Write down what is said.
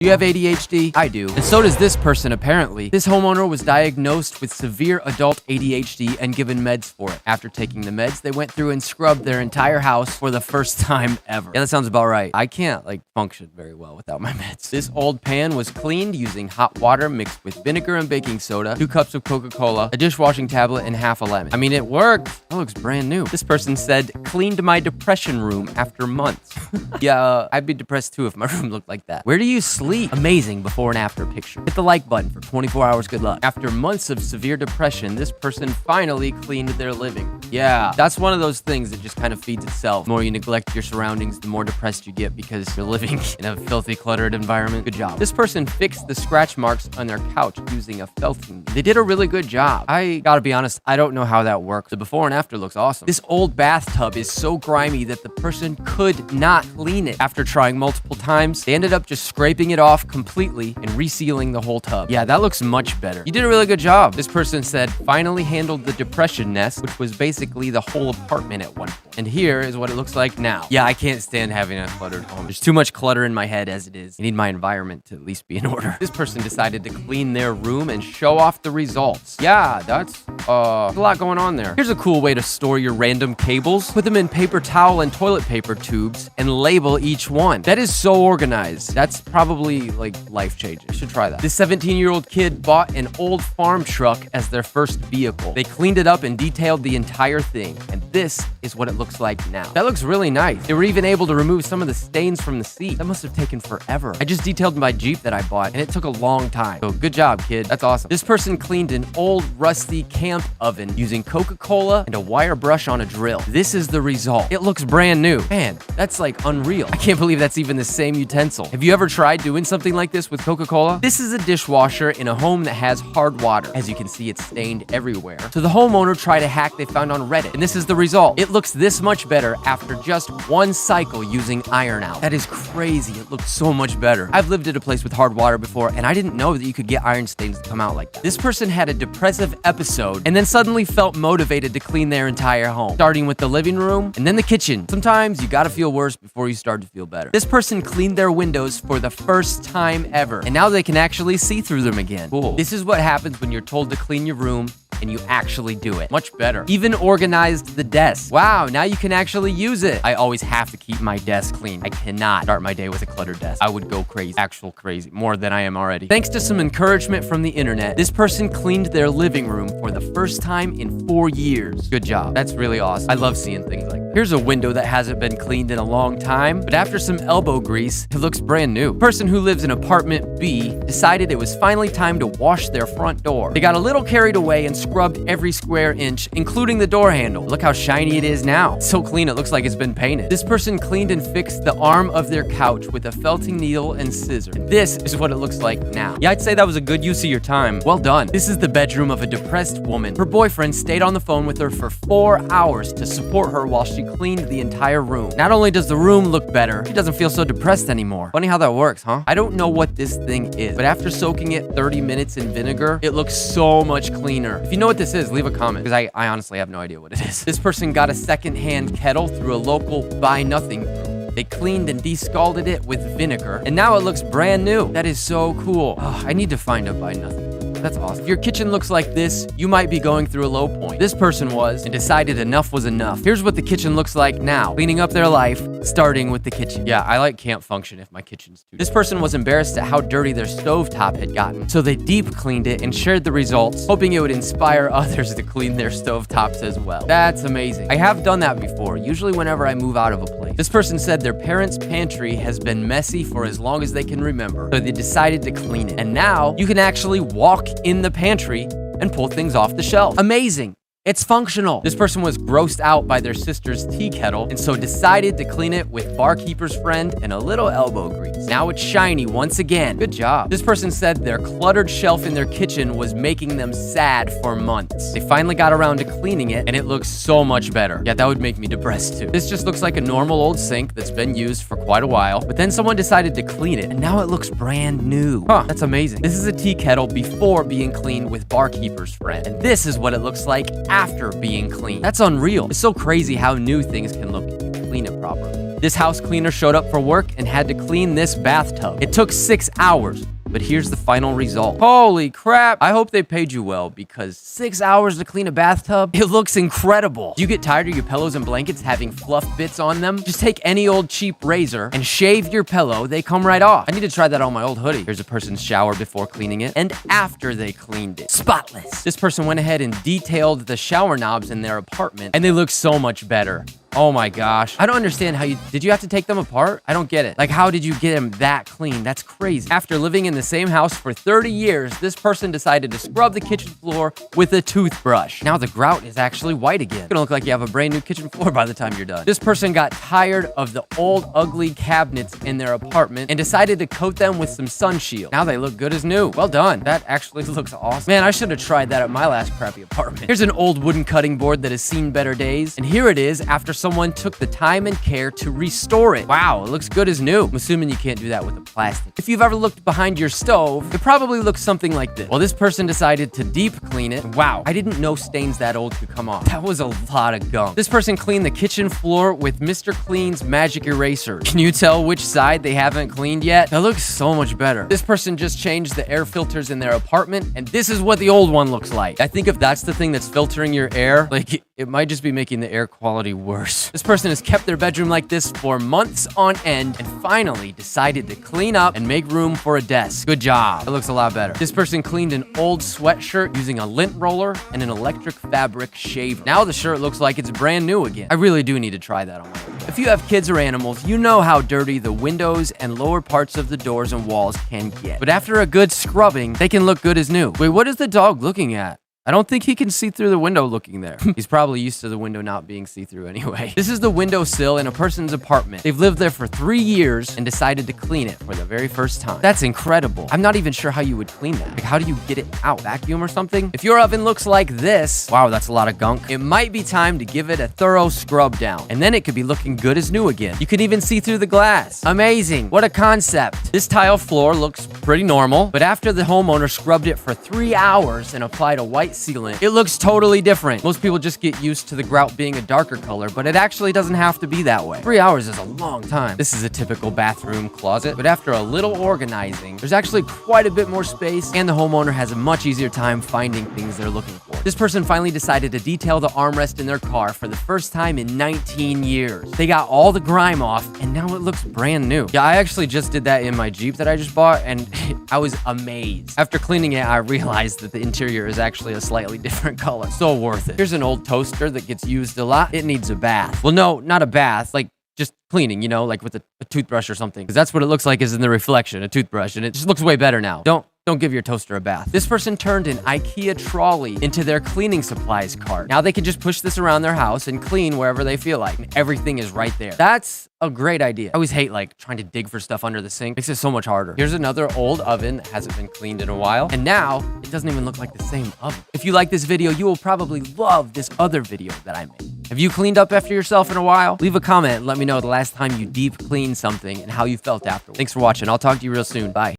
Do you have ADHD? I do. And so does this person, apparently. This homeowner was diagnosed with severe adult ADHD and given meds for it. After taking the meds, they went through and scrubbed their entire house for the first time ever. Yeah, that sounds about right. I can't, function very well without my meds. This old pan was cleaned using hot water mixed with vinegar and baking soda, 2 cups of Coca-Cola, a dishwashing tablet, and half a lemon. I mean, it worked. That looks brand new. This person said, cleaned my depression room after months. Yeah, I'd be depressed too if my room looked like that. Where do you sleep? Amazing before and after picture. Hit the like button for 24 hours good luck. After months of severe depression, this person finally cleaned their living room. Yeah, that's one of those things that just kind of feeds itself. The more you neglect your surroundings, the more depressed you get because you're living in a filthy, cluttered environment. Good job. This person fixed the scratch marks on their couch using a felting. They did a really good job. I gotta be honest, I don't know how that works. The before and after looks awesome. This old bathtub is so grimy that the person could not clean it. After trying multiple times, they ended up just scraping it off completely and resealing the whole tub. Yeah, that looks much better. You did a really good job. This person said, finally handled the depression nest, which was basically the whole apartment at one point. And here is what it looks like now. Yeah, I can't stand having a cluttered home. There's too much clutter in my head as it is. I need my environment to at least be in order. This person decided to clean their room and show off the results. Yeah, that's a lot going on there. Here's a cool way to store your random cables. Put them in paper towel and toilet paper tubes and label each one. That is so organized. That's probably life-changing. I should try that. This 17-year-old kid bought an old farm truck as their first vehicle. They cleaned it up and detailed the entire thing. And this is what it looks like now. That looks really nice. They were even able to remove some of the stains from the seat. That must have taken forever. I just detailed my Jeep that I bought and it took a long time. So good job, kid. That's awesome. This person cleaned an old rusty camp oven using Coca-Cola and a wire brush on a drill. This is the result. It looks brand new. Man, that's unreal. I can't believe that's even the same utensil. Have you ever tried doing something like this with Coca-Cola? This is a dishwasher in a home that has hard water. As you can see, it's stained everywhere. So the homeowner tried a hack they found on Reddit, and this is the result. It looks this much better after just one cycle using iron out. That is crazy. It looks so much better. I've lived at a place with hard water before, and I didn't know that you could get iron stains to come out like that. This person had a depressive episode and then suddenly felt motivated to clean their entire home, starting with the living room and then the kitchen. Sometimes you gotta feel worse before you start to feel better. This person cleaned their windows for the first time ever, and now they can actually see through them again. Cool. This is what happens when you're told to clean your room and you actually do it. Much better. Even organized the desk. Wow, now you can actually use it. I always have to keep my desk clean. I cannot start my day with a cluttered desk. I would go crazy. Actual crazy. More than I am already. Thanks to some encouragement from the internet, this person cleaned their living room for the first time in 4 years. Good job. That's really awesome. I love seeing things like that. Here's a window that hasn't been cleaned in a long time, but after some elbow grease, it looks brand new. Person who lives in apartment B decided it was finally time to wash their front door. They got a little carried away and scrubbed every square inch, including the door handle. Look how shiny it is now. It's so clean it looks like it's been painted. This person cleaned and fixed the arm of their couch with a felting needle and scissor. And this is what it looks like now. Yeah, I'd say that was a good use of your time. Well done. This is the bedroom of a depressed woman. Her boyfriend stayed on the phone with her for 4 hours to support her while she cleaned the entire room. Not only does the room look better, she doesn't feel so depressed anymore. Funny how that works, huh? I don't know what this thing is, but after soaking it 30 minutes in vinegar, it looks so much cleaner. If you know what this is, leave a comment, because I honestly have no idea what it is. This person got a second-hand kettle through a local buy nothing. They cleaned and descalded it with vinegar, and now it looks brand new. That is so cool. Oh, I need to find a buy nothing. That's awesome. If your kitchen looks like this, you might be going through a low point. This person was and decided enough was enough. Here's what the kitchen looks like now, cleaning up their life, starting with the kitchen. Yeah, I can't function if my kitchen's too. This person was embarrassed at how dirty their stovetop had gotten, so they deep cleaned it and shared the results, hoping it would inspire others to clean their stovetops as well. That's amazing. I have done that before, usually whenever I move out of a place. This person said their parents' pantry has been messy for as long as they can remember, so they decided to clean it. And now you can actually walk in the pantry and pull things off the shelf. Amazing. It's functional. This person was grossed out by their sister's tea kettle and so decided to clean it with barkeeper's friend and a little elbow grease. Now it's shiny once again. Good job. This person said their cluttered shelf in their kitchen was making them sad for months. They finally got around to cleaning it and it looks so much better. Yeah, that would make me depressed too. This just looks like a normal old sink that's been used for quite a while, but then someone decided to clean it and now it looks brand new. Huh, that's amazing. This is a tea kettle before being cleaned with barkeeper's friend. And this is what it looks like after being cleaned. That's unreal. It's so crazy how new things can look if you clean it properly. This house cleaner showed up for work and had to clean this bathtub. It took 6 hours. But here's the final result. Holy crap. I hope they paid you well, because 6 hours to clean a bathtub, it looks incredible. Do you get tired of your pillows and blankets having fluff bits on them? Just take any old cheap razor and shave your pillow. They come right off. I need to try that on my old hoodie. Here's a person's shower before cleaning it and after they cleaned it. Spotless. This person went ahead and detailed the shower knobs in their apartment, and they look so much better. Oh my gosh. I don't understand how did you have to take them apart? I don't get it. Like, how did you get them that clean? That's crazy. After living in the same house for 30 years, this person decided to scrub the kitchen floor with a toothbrush. Now the grout is actually white again. It's gonna look like you have a brand new kitchen floor by the time you're done. This person got tired of the old ugly cabinets in their apartment and decided to coat them with some sun shield. Now they look good as new. Well done. That actually looks awesome. Man, I should have tried that at my last crappy apartment. Here's an old wooden cutting board that has seen better days. And here it is after someone took the time and care to restore it. Wow, it looks good as new. I'm assuming you can't do that with a plastic. If you've ever looked behind your stove, it probably looks something like this. Well, this person decided to deep clean it. Wow, I didn't know stains that old could come off. That was a lot of gunk. This person cleaned the kitchen floor with Mr. Clean's magic eraser. Can you tell which side they haven't cleaned yet? That looks so much better. This person just changed the air filters in their apartment, and this is what the old one looks like. I think if that's the thing that's filtering your air, like, it might just be making the air quality worse. This person has kept their bedroom like this for months on end and finally decided to clean up and make room for a desk. Good job. It looks a lot better. This person cleaned an old sweatshirt using a lint roller and an electric fabric shaver. Now the shirt looks like it's brand new again. I really do need to try that on my own. If you have kids or animals, you know how dirty the windows and lower parts of the doors and walls can get. But after a good scrubbing, they can look good as new. Wait, what is the dog looking at? I don't think he can see through the window looking there. He's probably used to the window not being see-through anyway. This is the windowsill in a person's apartment. They've lived there for 3 years and decided to clean it for the very first time. That's incredible. I'm not even sure how you would clean that. Like, how do you get it out? Vacuum or something? If your oven looks like this, wow, that's a lot of gunk. It might be time to give it a thorough scrub down, and then it could be looking good as new again. You could even see through the glass. Amazing. What a concept. This tile floor looks pretty normal, but after the homeowner scrubbed it for 3 hours and applied a white sealant, it looks totally different. Most people just get used to the grout being a darker color, but it actually doesn't have to be that way. 3 hours is a long time. This is a typical bathroom closet, but after a little organizing, there's actually quite a bit more space, and the homeowner has a much easier time finding things they're looking for. This person finally decided to detail the armrest in their car for the first time in 19 years. They got all the grime off, and now it looks brand new. Yeah, I actually just did that in my Jeep that I just bought, and I was amazed. After cleaning it, I realized that the interior is actually a slightly different color. So worth it. Here's an old toaster that gets used a lot. It needs a bath. Well, no, not a bath. Like, just cleaning, you know, like with a toothbrush or something. Because that's what it looks like is in the reflection, a toothbrush. And it just looks way better now. Don't give your toaster a bath. This person turned an IKEA trolley into their cleaning supplies cart. Now they can just push this around their house and clean wherever they feel like. And everything is right there. That's a great idea. I always hate like trying to dig for stuff under the sink. Makes it so much harder. Here's another old oven that hasn't been cleaned in a while. And now it doesn't even look like the same oven. If you like this video, you will probably love this other video that I made. Have you cleaned up after yourself in a while? Leave a comment and let me know the last time you deep cleaned something and how you felt afterwards. Thanks for watching. I'll talk to you real soon. Bye.